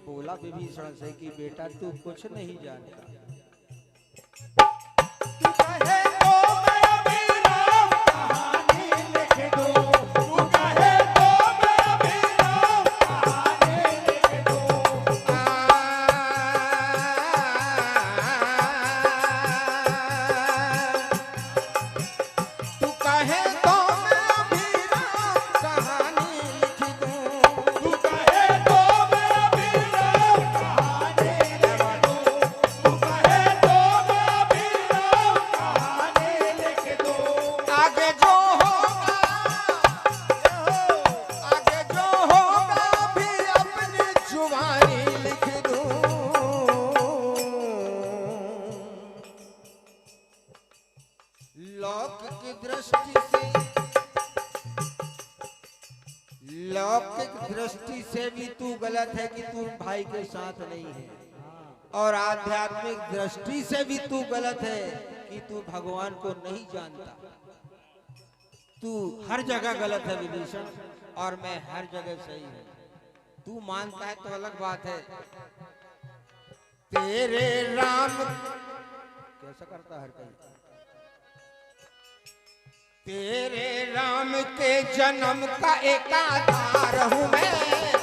बोला विभीषण से कि बेटा तू कुछ नहीं जानता। तू कहे तो मैं भी राम कहानी लिख दूं, तू कहे तो मैं भी राम कहानी लिख दूं, तू कहे तो मैं भी राम कहानी लिख दूं, तू कहे तो मैं भी राम कहानी लिख दूं, तू कहे तो मैं भी राम कहानी लिख दूं, आगे जो होगा, आगे जो होगा भी अपनी जुबानी लिख दूं। लौकिक दृष्टि से, लौकिक दृष्टि से भी तू गलत है कि तू भाई के साथ नहीं है, और आध्यात्मिक दृष्टि से भी तू गलत है कि तू भगवान को नहीं जानता। तू हर जगह गलत है विभीषण, और मैं हर जगह सही हूं। तू मानता है तो अलग बात है। तेरे राम कैसा करता हर कहीं, तेरे राम के जन्म का एक आधार हूँ मैं,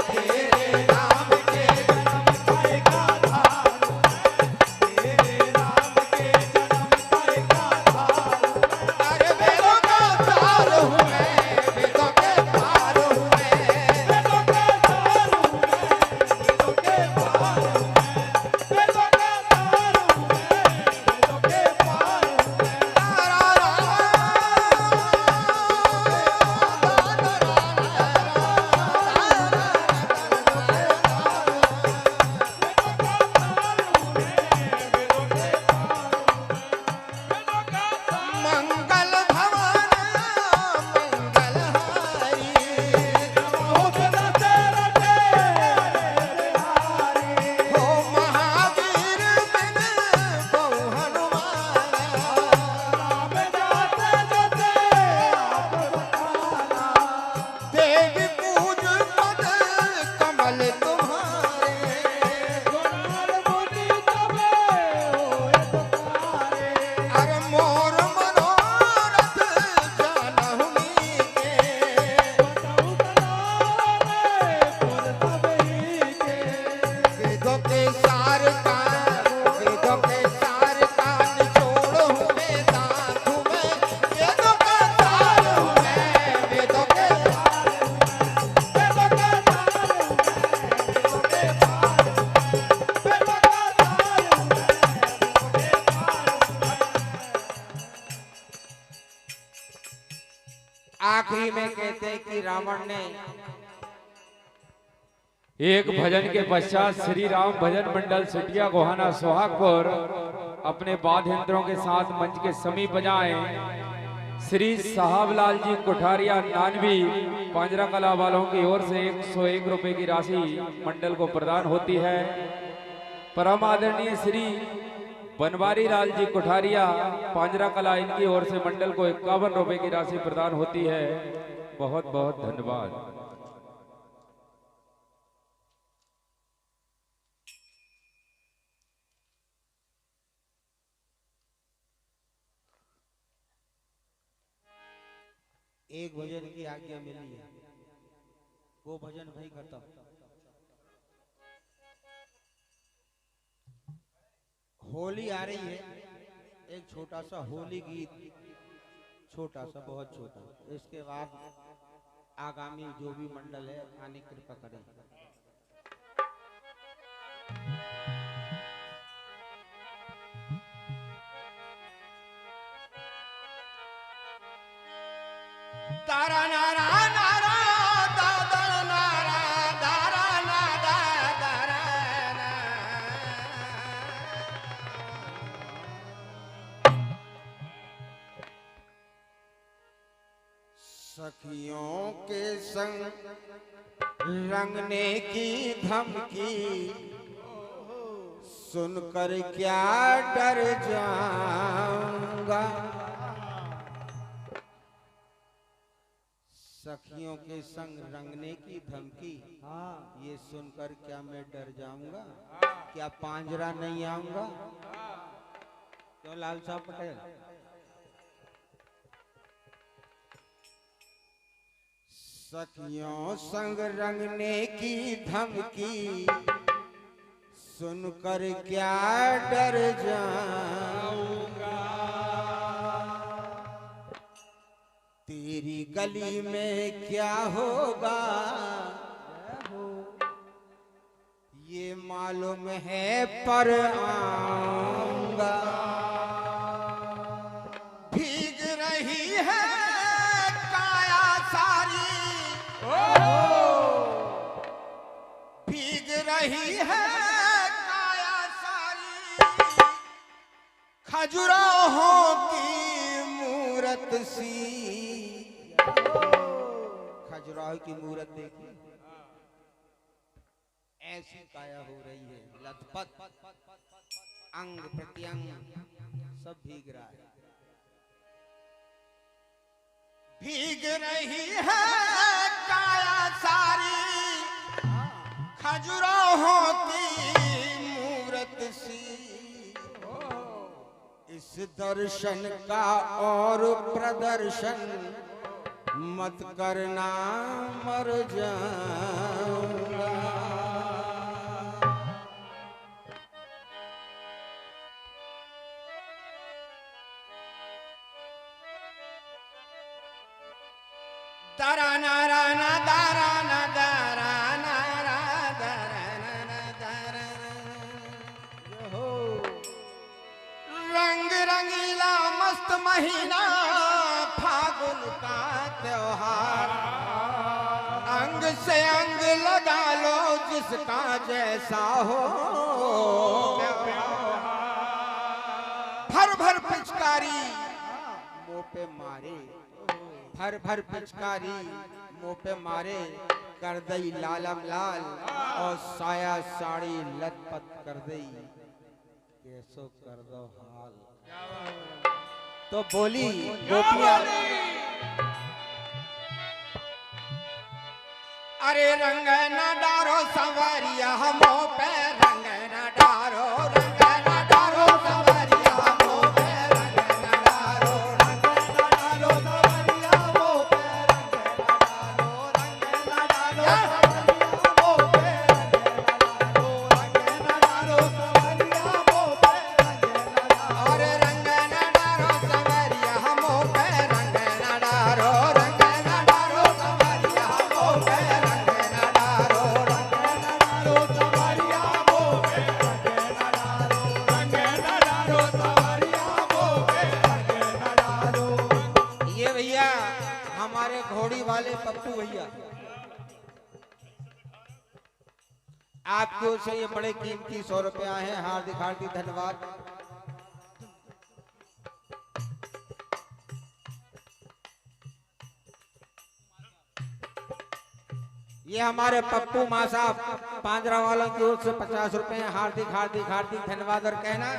तेरे राम के जन्म का एक आधार हूं मैं, तेरे राम के जन्म का एक आधार हूं मैं, अरे वेदों का तार हूँ मैं, वेदों के पार हूँ मैं, वेदों का तार हूं मैं, वेदों के पार हूं मैं, वेदों का तार हूं मैं, वेदों के पार हूं मैं, मंगल भवन मंगल हारी, हो महावीर बिन बहु हनुमान, देवी पूज पद कमल तुम्हारे, अरे मोर मनोरथ जानहु मीके, वेदों के सार का, वेदों के सार का निचोड़ हूँ वेदांत हूँ मैं, वेदों का सार हूँ मैं, वेदों के आखिरी में कहते हैं कि रावण ने एक भजन के पश्चात श्री राम भजन मंडल सिटिया गोहाना सुहागपुर अपने वाद्य यंत्रों के साथ मंच के समीप बजाएं। श्री साहबलाल जी कोठारिया नानवी पांजरा कला वालों की ओर से 101 रुपए की राशि मंडल को प्रदान होती है। परम आदरणीय श्री बनवारी लाल जी कोठारिया पांजरा कला, इनकी ओर से मंडल को 51 रुपए की राशि प्रदान होती है। बहुत बहुत धन्यवाद। एक भजन की आज्ञा मिली है, वो भजन भाई खत्म। होली आ रही है, एक छोटा सा होली गीत, छोटा सा, बहुत छोटा। इसके बाद आगामी जो भी मंडल है आने की कृपा करें। तारा नारा नारा दादा नारा दारा नादा दारा ना। सखियों के संग रंगने की धमकी सुनकर क्या डर जाऊंगा। सखियों के संग रंगने की धमकी, ये सुनकर क्या मैं डर जाऊंगा? क्या पांजरा नहीं आऊंगा? क्यों लाल साहब पटेल? सखियों संग रंगने की धमकी सुनकर क्या डर जाऊंगा। तेरी गली में क्या होगा ये मालूम है पर आऊंगा। भीग रही है काया सारी, भीग रही है काया सारी, खजुराहों की मूरत सी। खजुराहो की मूरत देखी, ऐसी काया हो रही है, लथपथ, अंग प्रत्यंग सब भीग रहा है। भीग रही है काया सारी, खजुराहों की मूरत सी। इस दर्शन का और प्रदर्शन मत करना, मर जाऊंगा। दारा नारा ना दारा ना दारा नारा दारा ना दारा। रंग रंगीला मस्त महीना फागुन का त्योहार, अंग से अंग लगा लो जिसका जैसा हो। भर भर पिचकारी मुंह पे मारे, भर भर पिचकारी मुंह पे मारे, कर दई लालम लाल और साया साड़ी लथपथ कर दई। कैसो कर दो हाल। तो बोली गोपियां, अरे रंग न डारो संवरिया हमो पे, रंग न डारो, रंग न डारो संवरिया हमो पे, रंग न डारो, रंग न डारो संवरिया हमो पे, रंग न डारो, रंग न डारो संवरिया हमो पे, रंग न डारो, रंग न डारो संवरिया हमो पे, अरे रंग न डारो संवरिया हमो पे, रंग न डारो, रंग न डारो संवरिया हमो पे, रंग न डारो, रंग न डारो संवरिया हमो पे, रंग न डारो, रंग न डारो संवरिया हमो पे, रंग न डारो। ये भैया हमारे घोड़ी वाले पप्पू भैया, आपकी ओर से ये बड़े कीमती 100 रुपया है। हार्दिक हार्दिक धन्यवाद। ये हमारे पप्पू माँ साहब पांजरा वालों की ओर से 50 रुपए। हार्दिक हार्दिक हार्दिक धन्यवाद। और कहना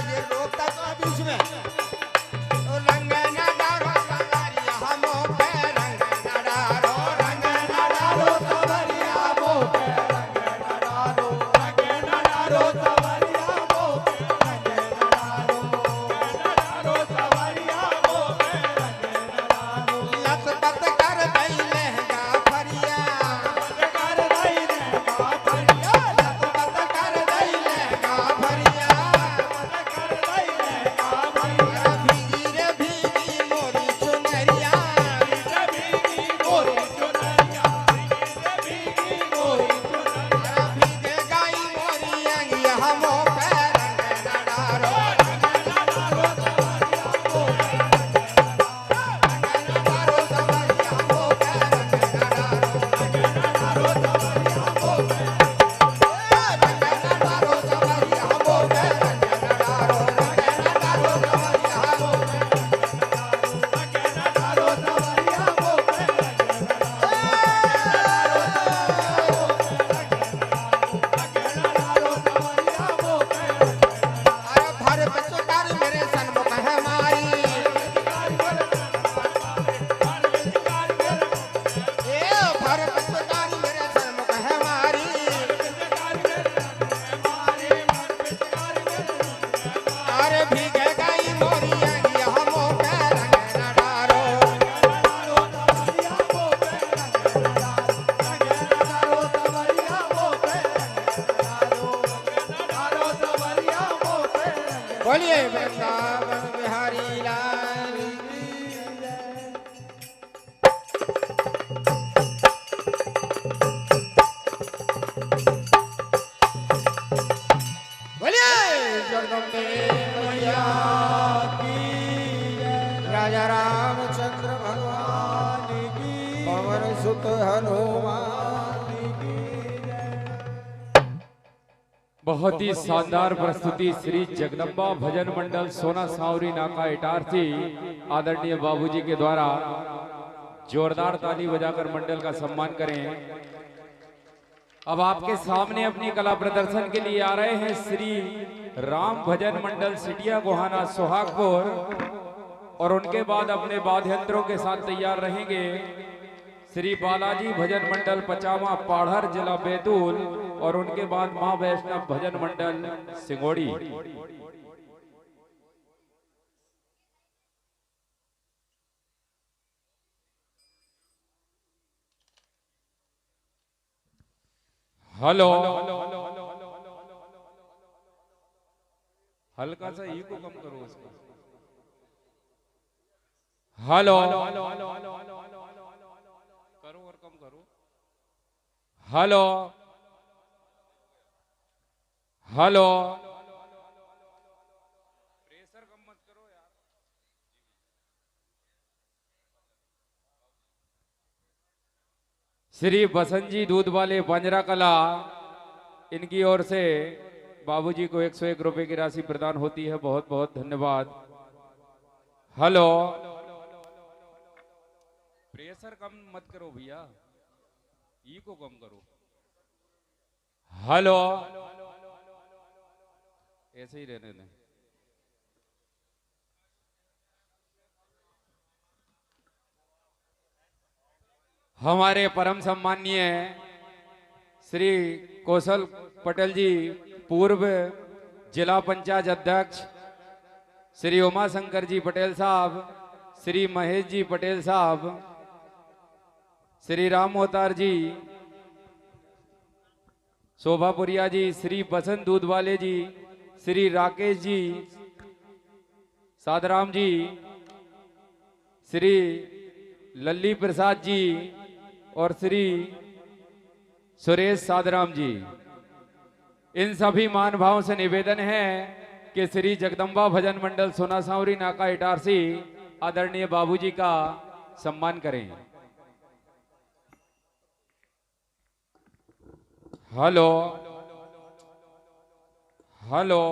ये रोकता तो बीच में, रंग न डारो संवरिया हमो पे, रंग न डारो, रंग न डारो संवरिया वृंदावन बिहारी लाल की जय। बोलिए जगदम्बे मैया की जय। राजा रामचंद्र भगवान की, पवन सुत हनुमान की जय। बहुत ही शानदार प्रस्तुति श्री जगदम्बा भजन मंडल सोना सांवरी नाका इटारसी आदरणीय बाबूजी के द्वारा जोरदार ताली बजाकर मंडल का सम्मान करें। अब आपके सामने अपनी कला प्रदर्शन के लिए आ रहे हैं श्री राम भजन मंडल सिटिया गोहाना सोहागपुर, और उनके बाद अपने वाद्य यंत्रों के साथ तैयार रहेंगे श्री बालाजी भजन मंडल पचामा पाढ़र जिला बैतूल, और उनके बाद मां वैष्णव भजन मंडल सिंगोड़ी। हेलो, हल्का सा ई को कम करो उसका। हेलो, करो और कम करो। हेलो हेलो, प्रेशर कम मत करो यार। श्री बसंत जी दूध वाले बंजरा कला, इनकी ओर से बाबूजी को 101 रुपए की राशि प्रदान होती है। बहुत बहुत धन्यवाद। हेलो, प्रेशर कम मत करो भैया, ई को कम करो। हेलो, ऐसे ही रहने दें। हमारे परम सम्माननीय श्री कौशल पटेल जी, पूर्व जिला पंचायत अध्यक्ष, श्री उमा शंकर जी पटेल साहब, श्री महेश जी पटेल साहब, श्री राम अवतार जी, शोभापुरिया जी, श्री बसंत दूध वाले जी, श्री राकेश जी, सादराम जी, श्री लल्ली प्रसाद जी और श्री सुरेश सादराम जी, इन सभी महानुभावों से निवेदन है कि श्री जगदम्बा भजन मंडल सोना सांवरी नाका इटारसी आदरणीय बाबूजी का सम्मान करें। हेलो हेलो,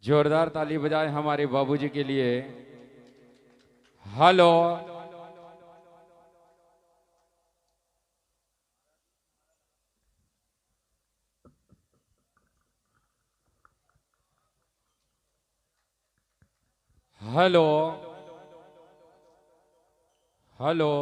जोरदार ताली बजाए हमारे बाबूजी के लिए। Hello hello hello,